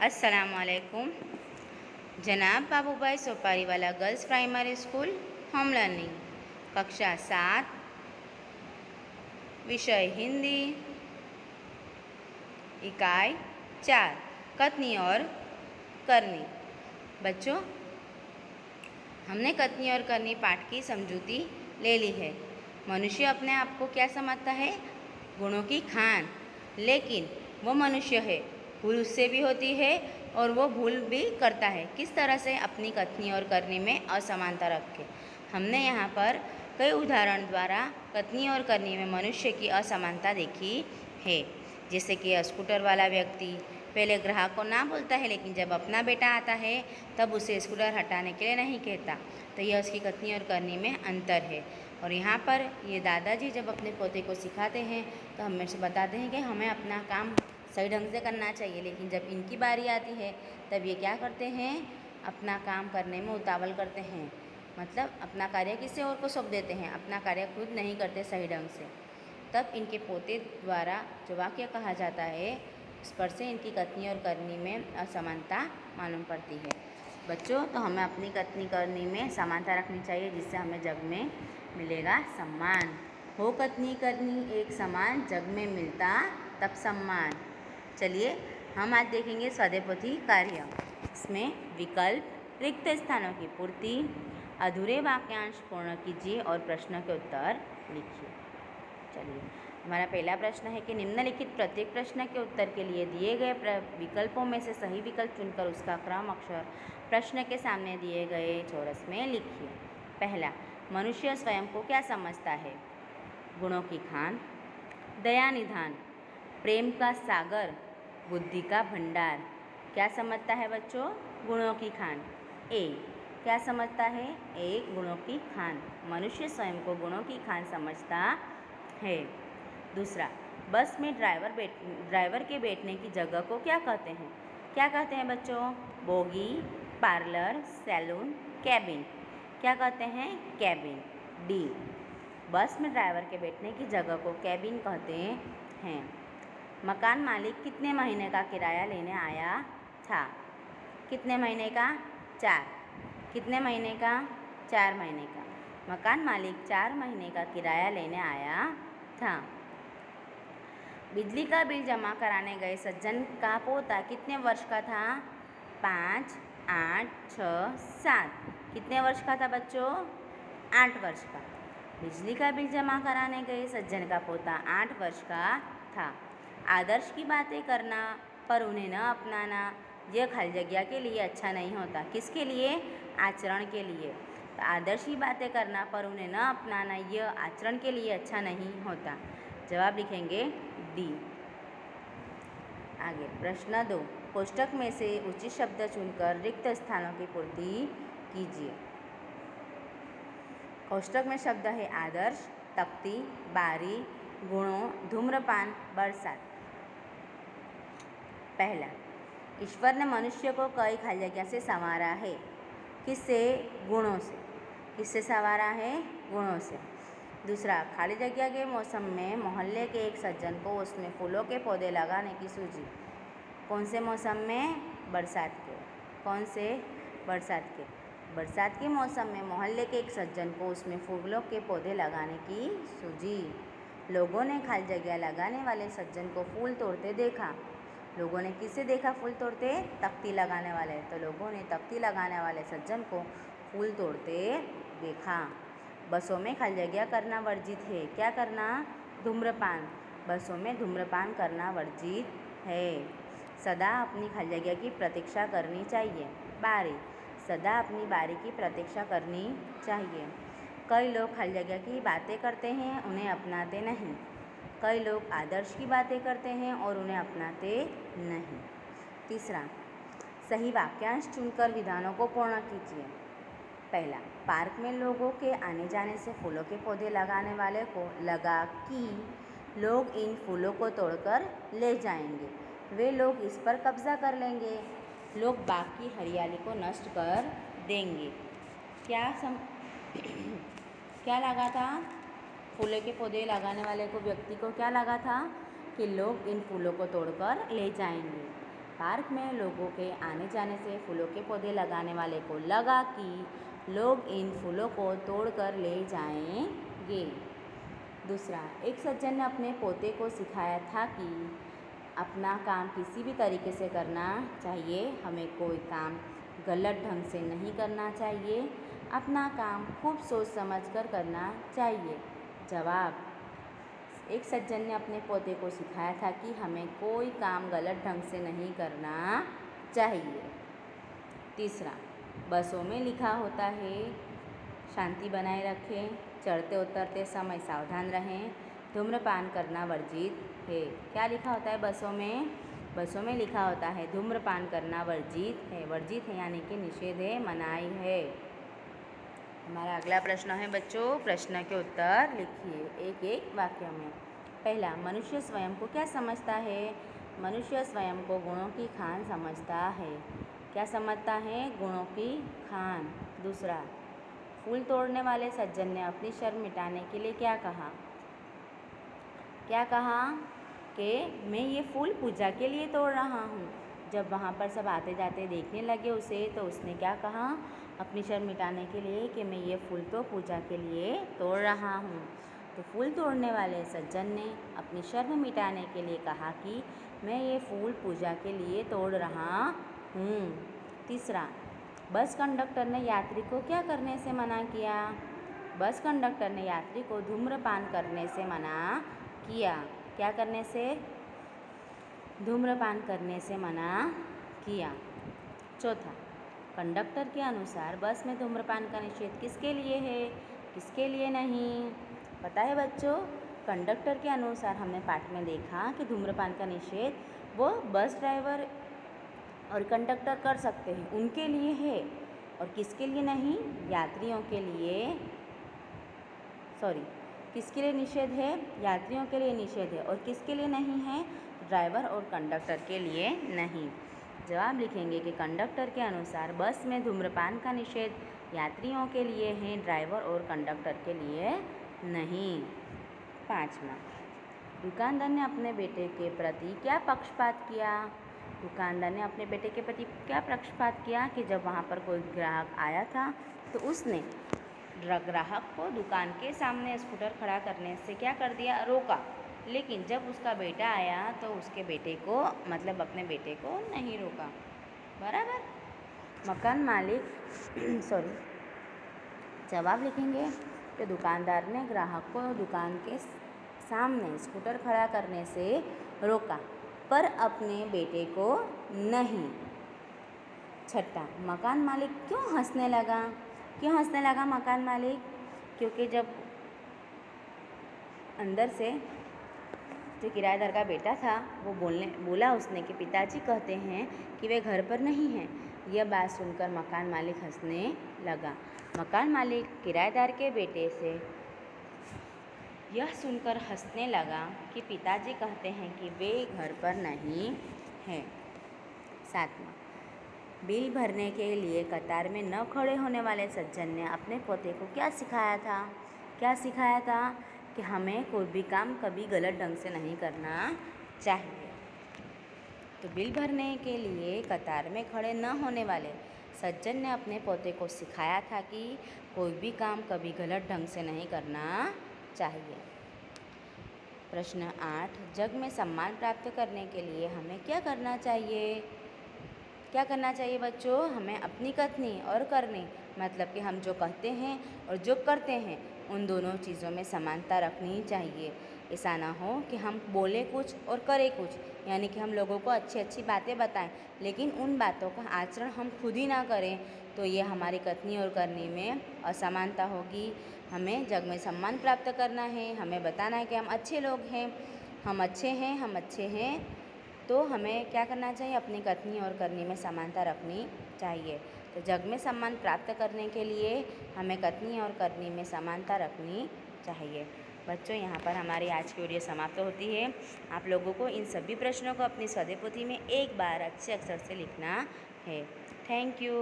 अस्सलामुअलैकुम। जनाब Babubhai Sopariwala girls primary school home learning कक्षा 7 विषय हिंदी इकाई 4 कथनी और करनी। बच्चों, हमने कथनी और करनी पाठ की समझूती ले ली है। मनुष्य अपने आप को क्या समझता है? गुणों की खान। लेकिन वो मनुष्य है, भूल उससे भी होती है और वो भूल भी करता है। किस तरह से? अपनी कथनी और करनी में असमानता रख के। हमने यहाँ पर कई उदाहरण द्वारा कथनी और करनी में मनुष्य की असमानता देखी है। जैसे कि स्कूटर वाला व्यक्ति पहले ग्राहक को ना बोलता है, लेकिन जब अपना बेटा आता है तब उसे स्कूटर हटाने के लिए नहीं कहता। तो यह उसकी कथनी और करनी में अंतर है। और यहाँ पर ये दादाजी जब अपने पोते को सिखाते हैं तो हमेशा बताते हैं कि हमें अपना काम सही ढंग से करना चाहिए, लेकिन जब इनकी बारी आती है तब ये क्या करते हैं? अपना काम करने में उतावल करते हैं। मतलब अपना कार्य किसी और को सौंप देते हैं, अपना कार्य खुद नहीं करते सही ढंग से। तब इनके पोते द्वारा जो वाक्य कहा जाता है उस पर से इनकी कथनी और करनी में असमानता मालूम पड़ती है। बच्चों, तो हमें अपनी कथनी करनी में समानता रखनी चाहिए, जिससे हमें जग में मिलेगा सम्मान। हो कथनी करनी एक समान, जग में मिलता तब सम्मान। चलिए हम आज देखेंगे स्वाध्याय पोथी कार्य। इसमें विकल्प, रिक्त स्थानों की पूर्ति, अधूरे वाक्यांश पूर्ण कीजिए और प्रश्न के उत्तर लिखिए। चलिए, हमारा पहला प्रश्न है कि निम्नलिखित प्रत्येक प्रश्न के उत्तर के लिए दिए गए विकल्पों में से सही विकल्प चुनकर उसका क्रम अक्षर प्रश्न के सामने दिए गए चौरस में लिखिए। पहला, मनुष्य स्वयं को क्या समझता है? गुणों की खान, दया निधान, प्रेम का सागर, बुद्धि का भंडार। क्या समझता है बच्चों? गुणों की खान। ए, क्या समझता है? ए, गुणों की खान। मनुष्य स्वयं को गुणों की खान समझता है। दूसरा, बस में ड्राइवर के बैठने की जगह को क्या कहते हैं? क्या कहते हैं बच्चों? Bogie, parlour, saloon, cabin. क्या कहते हैं? कैबिन। डी, बस में ड्राइवर के बैठने की जगह को कैबिन कहते हैं। मकान मालिक कितने महीने का किराया लेने आया था? कितने महीने का? 4। कितने महीने का? 4 महीने का। मकान मालिक 4 महीने का किराया लेने आया था। बिजली का बिल जमा कराने गए सज्जन का पोता कितने वर्ष का था? 5, 8, 6, 7। कितने वर्ष का था बच्चों? 8 वर्ष का। बिजली का बिल जमा कराने गए सज्जन का पोता 8 वर्ष का था। आदर्श की बातें करना पर उन्हें न अपनाना यह खाली जगह के लिए अच्छा नहीं होता। किसके लिए? आचरण के लिए। तो आदर्श की बातें करना पर उन्हें न अपनाना यह आचरण के लिए अच्छा नहीं होता। जवाब लिखेंगे डी। आगे प्रश्न 2, कोष्टक में से उचित शब्द चुनकर रिक्त स्थानों की पूर्ति कीजिए। कोष्टक में शब्द है आदर्श, तख्ती, बारी, गुणों, धूम्रपान, बरसात। पहला, ईश्वर ने मनुष्य को कई खाली जगह से संवारा है। किससे? गुणों से। किससे संवारा है? गुणों से। दूसरा, खाली जगह के मौसम में मोहल्ले के एक सज्जन को उसमें फूलों के पौधे लगाने की सूझी। कौन से मौसम में? बरसात के। कौन से? बरसात के। बरसात के मौसम में मोहल्ले के एक सज्जन को उसमें फूलों के पौधे लगाने की सूझी। लोगों ने खाली जगह लगाने वाले सज्जन को फूल तोड़ते देखा। लोगों ने किसे देखा फूल तोड़ते? तख्ती लगाने वाले। तो लोगों ने तख्ती लगाने वाले सज्जन को फूल तोड़ते देखा। बसों में खाली जगह करना वर्जित है। क्या करना? धूम्रपान। बसों में धूम्रपान करना वर्जित है। सदा अपनी खाली जगह की प्रतीक्षा करनी चाहिए। बारी, सदा अपनी बारी की प्रतीक्षा करनी चाहिए। कई लोग खाली जगह की बातें करते हैं, उन्हें अपनाते नहीं। कई लोग आदर्श की बातें करते हैं और उन्हें अपनाते नहीं। तीसरा, सही वाक्यांश चुनकर विधानों को पूर्ण कीजिए। पहला, पार्क में लोगों के आने जाने से फूलों के पौधे लगाने वाले को लगा कि लोग इन फूलों को तोड़कर ले जाएंगे, वे लोग इस पर कब्जा कर लेंगे, लोग बाग की हरियाली को नष्ट कर देंगे। क्या लगा था? फूलों के पौधे लगाने वाले को व्यक्ति को क्या लगा था? कि लोग इन फूलों को तोड़कर ले जाएंगे। पार्क में लोगों के आने जाने से फूलों के पौधे लगाने वाले को लगा कि लोग इन फूलों को तोड़कर ले जाएंगे। दूसरा, एक सज्जन ने अपने पोते को सिखाया था कि अपना काम किसी भी तरीके से करना चाहिए, हमें कोई काम गलत ढंग से नहीं करना चाहिए, अपना काम खूब सोच समझ कर करना चाहिए। जवाब, एक सज्जन ने अपने पोते को सिखाया था कि हमें कोई काम गलत ढंग से नहीं करना चाहिए। तीसरा, बसों में लिखा होता है शांति बनाए रखें, चढ़ते उतरते समय सावधान रहें, धूम्रपान करना वर्जित है। क्या लिखा होता है बसों में? बसों में लिखा होता है धूम्रपान करना वर्जित है। वर्जित है यानी कि निषेध है, मनाही है। हमारा अगला प्रश्न है बच्चों, प्रश्न के उत्तर लिखिए एक एक वाक्य में। पहला, मनुष्य स्वयं को क्या समझता है? मनुष्य स्वयं को गुणों की खान समझता है। क्या समझता है? गुणों की खान। दूसरा, फूल तोड़ने वाले सज्जन ने अपनी शर्म मिटाने के लिए क्या कहा? क्या कहा कि मैं ये फूल पूजा के लिए तोड़ रहा हूँ। जब वहाँ पर सब आते जाते देखने लगे उसे, तो उसने क्या कहा अपनी शर्म मिटाने के लिए कि मैं ये फूल तो पूजा के लिए तोड़ रहा हूँ। तो फूल तोड़ने वाले सज्जन ने अपनी शर्म मिटाने के लिए कहा कि मैं ये फूल पूजा के लिए तोड़ रहा हूँ। तीसरा, बस कंडक्टर ने यात्री को क्या करने से मना किया? बस कंडक्टर ने यात्री को धूम्रपान करने से मना किया। क्या करने से? धूम्रपान करने से मना किया। चौथा, कंडक्टर के अनुसार बस में धूम्रपान का निषेध किसके लिए है, किसके लिए नहीं? पता है बच्चों, कंडक्टर के अनुसार हमने पाठ में देखा कि धूम्रपान का निषेध वो बस ड्राइवर और कंडक्टर कर सकते हैं, उनके लिए है। और किसके लिए नहीं? यात्रियों के लिए, किसके लिए निषेध है? यात्रियों के लिए निषेध है। और किसके लिए नहीं है? ड्राइवर और कंडक्टर के लिए नहीं। जवाब लिखेंगे कि कंडक्टर के अनुसार बस में धूम्रपान का निषेध यात्रियों के लिए है, ड्राइवर और कंडक्टर के लिए नहीं। पाँचवा, दुकानदार ने अपने बेटे के प्रति क्या पक्षपात किया? दुकानदार ने अपने बेटे के प्रति क्या पक्षपात किया कि जब वहाँ पर कोई ग्राहक आया था तो उसने ग्राहक को दुकान के सामने स्कूटर खड़ा करने से क्या कर दिया? रोका। लेकिन जब उसका बेटा आया तो उसके बेटे को, मतलब अपने बेटे को नहीं रोका। बराबर। मकान मालिक जवाब लिखेंगे कि दुकानदार ने ग्राहक को दुकान के सामने स्कूटर खड़ा करने से रोका, पर अपने बेटे को नहीं। छठा, मकान मालिक क्यों हंसने लगा? क्यों हंसने लगा मकान मालिक? क्योंकि जब अंदर से जो किराएदार का बेटा था वो बोला उसने कि पिताजी कहते हैं कि वे घर पर नहीं हैं। यह बात सुनकर मकान मालिक हंसने लगा। मकान मालिक किराएदार के बेटे से यह सुनकर हंसने लगा कि पिताजी कहते हैं कि वे घर पर नहीं हैं। सातवां, बिल भरने के लिए कतार में न खड़े होने वाले सज्जन ने अपने पोते को क्या सिखाया था? क्या सिखाया था? कि हमें कोई भी काम कभी गलत ढंग से नहीं करना चाहिए। तो बिल भरने के लिए कतार में खड़े न होने वाले सज्जन ने अपने पोते को सिखाया था कि कोई भी काम कभी गलत ढंग से नहीं करना चाहिए। प्रश्न 8, जग में सम्मान प्राप्त करने के लिए हमें क्या करना चाहिए? क्या करना चाहिए बच्चों? हमें अपनी कथनी और करनी, मतलब कि हम जो कहते हैं और जो करते हैं उन दोनों चीज़ों में समानता रखनी चाहिए। ऐसा ना हो कि हम बोले कुछ और करें कुछ, यानी कि हम लोगों को अच्छी अच्छी बातें बताएं लेकिन उन बातों का आचरण हम खुद ही ना करें, तो ये हमारी कथनी और करनी में असमानता होगी। हमें जग में सम्मान प्राप्त करना है, हमें बताना है कि हम अच्छे लोग हैं, हम अच्छे हैं, हम अच्छे हैं। तो हमें क्या करना चाहिए? अपनी कथनी और करनी में समानता रखनी चाहिए। तो जग में सम्मान प्राप्त करने के लिए हमें कथनी और करनी में समानता रखनी चाहिए। बच्चों, यहाँ पर हमारी आज की वीडियो समाप्त होती है। आप लोगों को इन सभी प्रश्नों को अपनी स्वाध्याय पोथी में एक बार अच्छे अक्षर से लिखना है। Thank you.